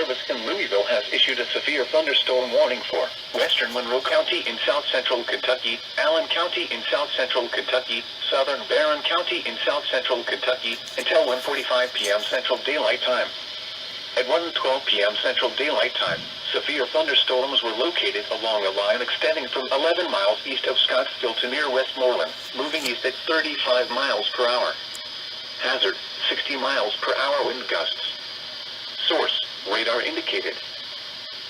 Service in Louisville has issued a severe thunderstorm warning for western Monroe County in south-central Kentucky, Allen County in south-central Kentucky, southern Barron County in south-central Kentucky, until 1:45 p.m. Central Daylight Time. At 1:12 p.m. Central Daylight Time, severe thunderstorms were located along a line extending from 11 miles east of Scottsville to near Westmoreland, moving east at 35 miles per hour. Hazard, 60 miles per hour wind gusts. Source, radar indicated.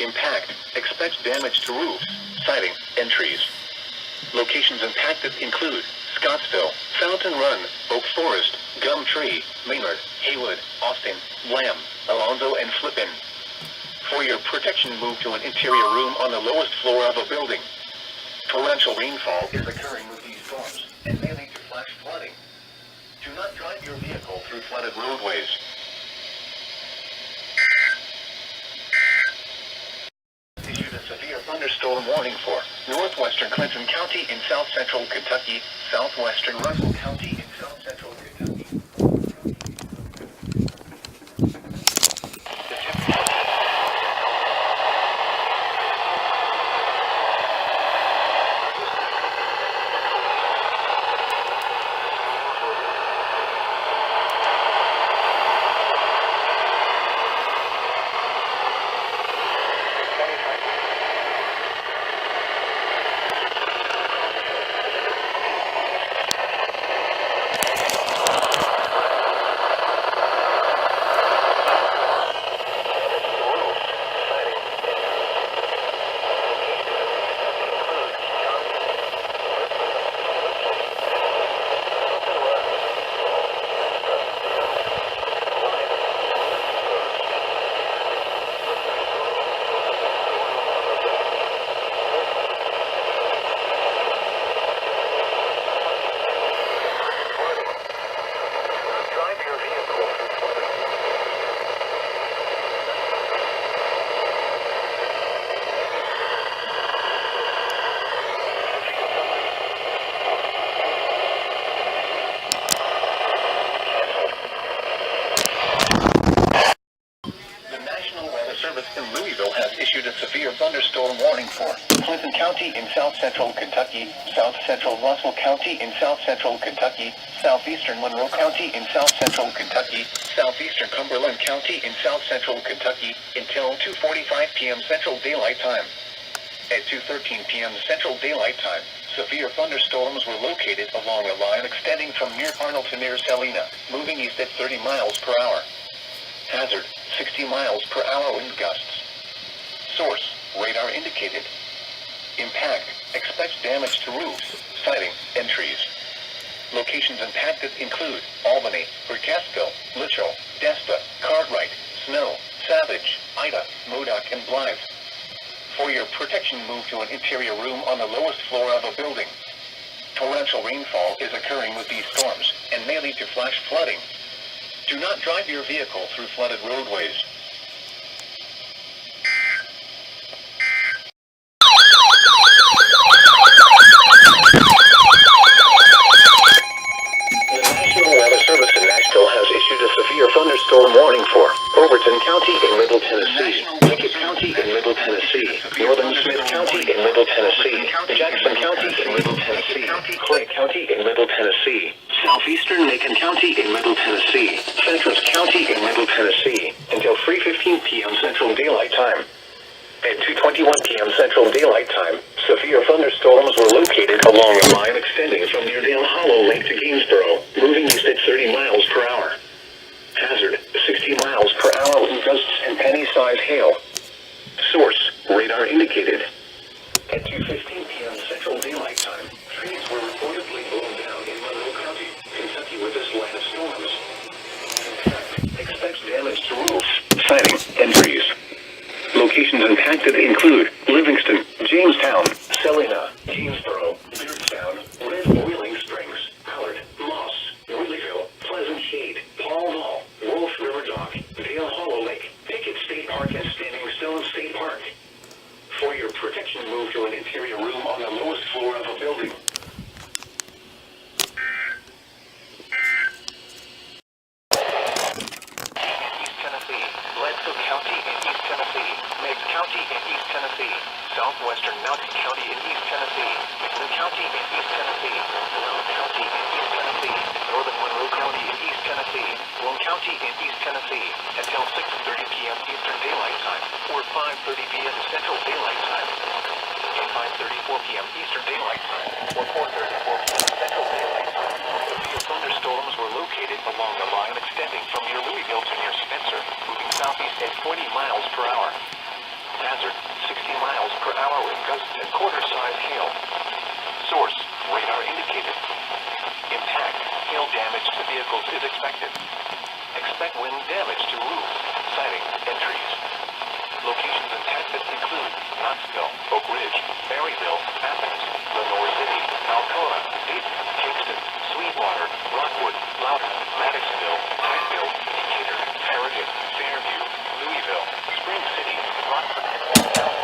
Impact, expects damage to roofs, siding, and trees. Locations impacted include Scottsville, Fountain Run, Oak Forest, Gum Tree, Maynard, Haywood, Austin, Lamb, Alonzo, and Flippin. For your protection, move to an interior room on the lowest floor of a building. Torrential rainfall is occurring with these storms and may lead to flash flooding. Do not drive your vehicle through flooded roadways. Issued a severe thunderstorm warning for northwestern Clinton County in south-central Kentucky, southwestern Russell County in south-central Kentucky. In Louisville has issued a severe thunderstorm warning for Clinton County in south-central Kentucky, south-central Russell County in south-central Kentucky, southeastern Monroe County in south-central Kentucky, southeastern Cumberland County in south-central Kentucky, until 2:45 p.m. Central Daylight Time. At 2:13 p.m. Central Daylight Time, severe thunderstorms were located along a line extending from near Arnold to near Salina, moving east at 30 miles per hour. Hazard, 60 miles per hour wind gusts. Source, radar indicated. Impact, expects damage to roofs, siding, and trees. Locations impacted include Albany, Burkesville, Litchell, Despa, Cartwright, Snow, Savage, Ida, Modoc, and Blythe. For your protection, move to an interior room on the lowest floor of a building. Torrential rainfall is occurring with these storms and may lead to flash flooding. Do not drive your vehicle through flooded roadways. The National Weather Service in Nashville has issued a severe thunderstorm warning for Overton County in Middle Tennessee, Pickett County in Middle Tennessee, Northern Smith County in Middle Tennessee, Jackson County in Middle Tennessee, Clay County in Middle Tennessee, southeastern Macon County in Middle Tennessee, Fentress County in Middle Tennessee, until 3:15 p.m. Central Daylight Time. At 2:21 p.m. Central Daylight Time, severe thunderstorms were located along a line extending from near Dale Hollow Lake to Gainsboro, moving east at 30 miles per hour. Hazard, 60 miles per hour wind gusts and penny-sized hail. Source, radar indicated. At 2:15 p.m. Central Daylight Time, trees were reportedly blown down in Monroe County, Kentucky with this line of storms. Impact, expects damage to roofs, siding, and trees. Locations impacted include Livingston, Jamestown, Salina, Gainsboro, Beardstown, Red Boiling Springs, Howard, Moss, Wheelerville, Pleasant Shade, Paul Mall, Wolf River Dock, Dale Hollow Lake, Pickett State Park, and Standing Stone State Park. For your protection, move to an interior room on the lowest floor of a building. East Tennessee, Bledsoe County, and East is expected. Expect wind damage to roofs, siding, and trees. Locations impacted include Knoxville, Oak Ridge, Maryville, Athens, Lenore City, Alcona, Dayton, Kingston, Sweetwater, Rockwood, Loudoun, Madisonville, Pikeville, Decatur, Harrigan, Fairview, Louisville, Spring City, Rockford, and Midtown.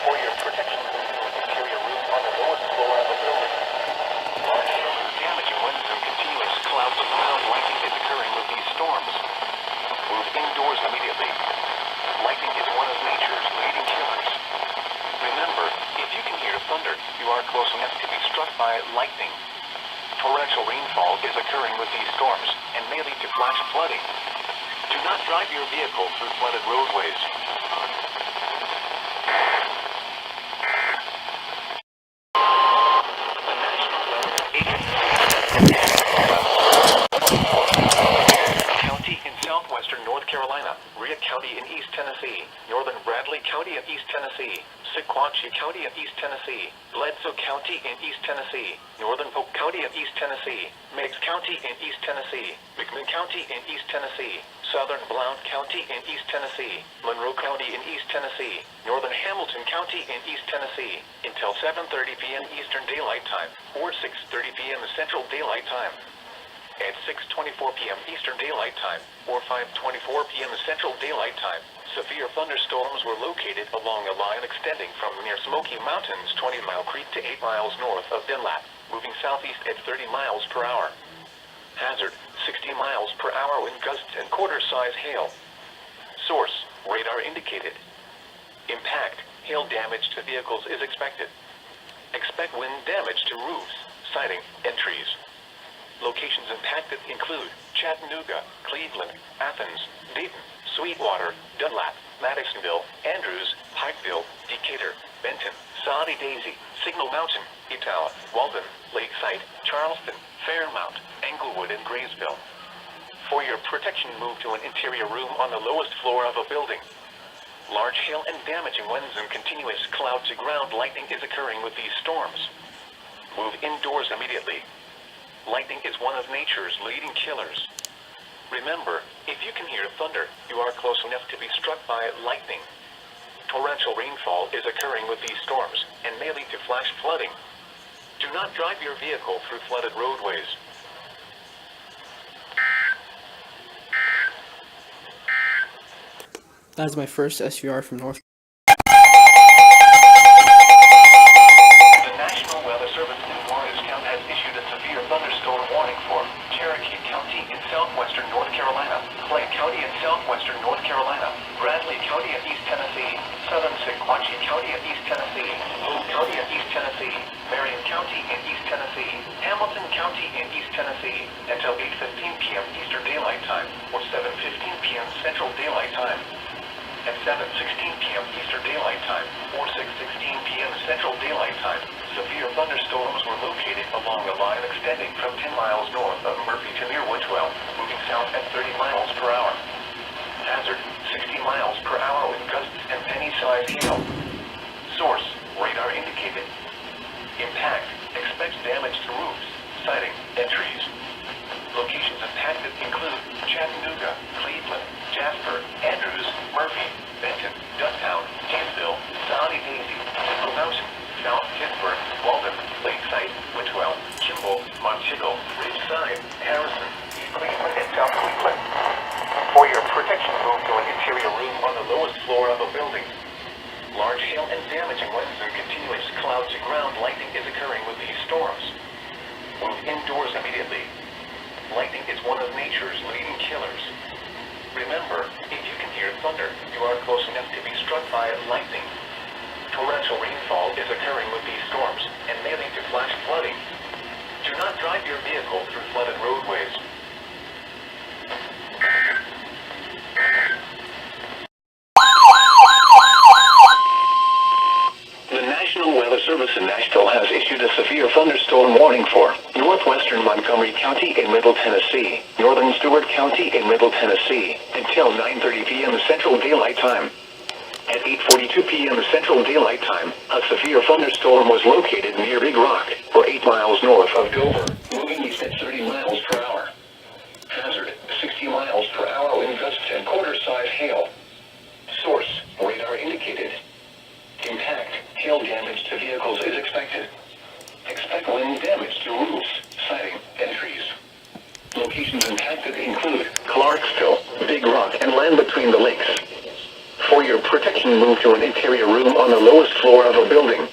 For your protection, interior roof on the lowest floor of the building. Large damaging winds and continuous clouds of ground lightning is occurring with these storms. Move indoors immediately. Lightning is one of nature's leading killers. Remember, if you can hear thunder, you are close enough to be struck by lightning. Torrential rainfall is occurring with these storms and may lead to flash flooding. Do not drive your vehicle through flooded roadways. County in southwestern North Carolina, Rhea County in East Tennessee, northern Bradley County in East Tennessee, Sequatchie County in East Tennessee, Bledsoe County in East Tennessee, northern Polk County in East Tennessee, Meigs County in East Tennessee, McMinn County in East Tennessee, southern Blount County in East Tennessee, Monroe County in East Tennessee, northern Hamilton County in East Tennessee, until 7:30 p.m. Eastern Daylight Time, or 6:30 p.m. Central Daylight Time. At 6:24 p.m. Eastern Daylight Time, or 5:24 p.m. Central Daylight Time, severe thunderstorms were located along a line extending from near Smoky Mountains 20 Mile Creek to 8 miles north of Dunlap, moving southeast at 30 miles per hour. Hazard, 60 miles per hour wind gusts and quarter-size hail. Source, radar indicated. Impact, hail damage to vehicles is expected. Expect wind damage to roofs, siding, and trees. Locations impacted include Chattanooga, Cleveland, Athens, Dayton, Sweetwater, Dunlap, Madisonville, Andrews, Pikeville, Decatur, Benton, Saudi Daisy, Signal Mountain, Etowah, Walden, Lakeside, Charleston, Fairmount, Englewood, and Graysville. For your protection, move to an interior room on the lowest floor of a building. Large hail and damaging winds and continuous cloud-to-ground lightning is occurring with these storms. Move indoors immediately. Lightning is one of nature's leading killers. Remember, if you can hear thunder, you are close enough to be struck by lightning. Torrential rainfall is occurring with these storms and may lead to flash flooding. Do not drive your vehicle through flooded roadways. That is my first SVR from North. The National Weather Service in Morgantown has issued a severe thunderstorm warning for Cherokee County in southwestern North Carolina, Clay County in southwestern North Carolina, Bradley County in East Tennessee, southern Sequatchie County in East Tennessee, Polk County in East Tennessee, Marion County in East Tennessee, Hamilton County in East Tennessee, until 8:15 p.m. Eastern Daylight Time, or 7:15 p.m. Central Daylight Time. At 7:16 p.m. Eastern Daylight Time, or 6:16 p.m. Central Daylight Time, severe thunderstorms were located along a line extending from 10 miles north of Murphy to near Woodwell, moving south at 30 miles per hour. Hazard, 60 miles per hour with gusts and penny-sized hail. Source, radar indicated. Impact, expects damage to roofs, siding, and trees. Locations impacted include Chattanooga, Cleveland, Jasper, Andrews, Murphy, Benton, Ducktown, Janesville, Saudi Daisy, Signal Mountain, South Pittsburgh, Walden, Lakeside, Whitwell, Kimball, Montego, Ridgeside, Harrison, East Cleveland, and South Cleveland. For your protection, move to an interior room on the lowest floor of a building. Large hail and damaging winds and continuous cloud-to-ground lightning is occurring with these storms. Move indoors immediately. Lightning is one of nature's leading killers. Remember, if you can hear thunder, you are close enough to be struck by lightning. Torrential rainfall is occurring with these storms and may lead to flash flooding. Do not drive your vehicle through flooded roadways. The National Weather Service in Nashville has issued a severe thunderstorm warning for northwestern Montgomery County in Middle Tennessee, northern Stewart County in Middle Tennessee, until 9:30 p.m. Central Daylight Time. At 8:42 p.m. Central Daylight Time, a severe thunderstorm was located near Big Rock, or 8 miles north of Dover, moving east at 30 miles per hour. locations impacted include Clarksville, Big Rock, and land between the lakes. For your protection, move to an interior room on the lowest floor of a building.